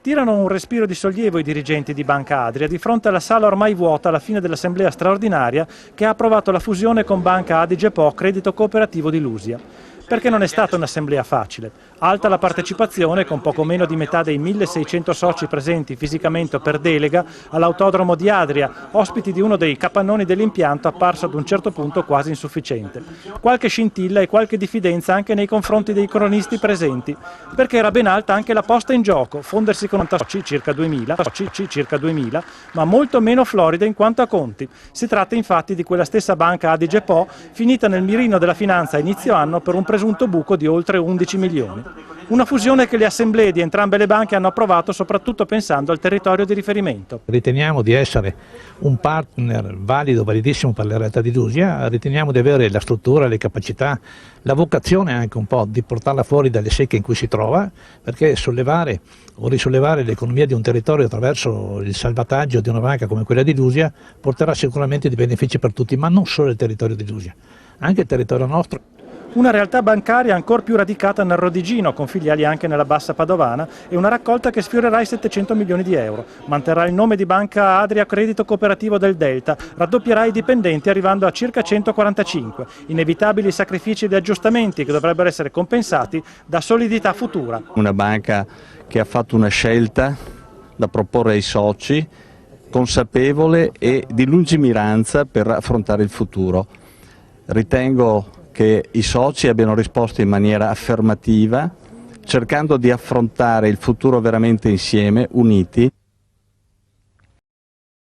Tirano un respiro di sollievo i dirigenti di Banca Adria di fronte alla sala ormai vuota alla fine dell'assemblea straordinaria che ha approvato la fusione con Banca Adige Po Credito Cooperativo di Lusia. Perché non è stata un'assemblea facile. Alta la partecipazione, con poco meno di metà dei 1600 soci presenti fisicamente o per delega, all'autodromo di Adria, ospiti di uno dei capannoni dell'impianto apparso ad un certo punto quasi insufficiente. Qualche scintilla e qualche diffidenza anche nei confronti dei cronisti presenti, perché era ben alta anche la posta in gioco, fondersi con soci, circa 2000, ma molto meno florida in quanto a conti. Si tratta infatti di quella stessa Banca Adige Po, finita nel mirino della finanza a inizio anno per un presunto buco di oltre 11 milioni. Una fusione che le assemblee di entrambe le banche hanno approvato soprattutto pensando al territorio di riferimento. Riteniamo di essere un partner validissimo per la realtà di Lusia, riteniamo di avere la struttura, le capacità, la vocazione anche un po' di portarla fuori dalle secche in cui si trova, perché sollevare o risollevare l'economia di un territorio attraverso il salvataggio di una banca come quella di Lusia porterà sicuramente dei benefici per tutti, ma non solo il territorio di Lusia, anche il territorio nostro. Una realtà bancaria ancor più radicata nel Rodigino, con filiali anche nella Bassa Padovana, e una raccolta che sfiorerà i 700 milioni di euro. Manterrà il nome di Banca Adria Credito Cooperativo del Delta, raddoppierà i dipendenti arrivando a circa 145, inevitabili sacrifici di aggiustamenti che dovrebbero essere compensati da solidità futura. Una banca che ha fatto una scelta da proporre ai soci, consapevole e di lungimiranza per affrontare il futuro. Ritengo che i soci abbiano risposto in maniera affermativa, cercando di affrontare il futuro veramente insieme, uniti.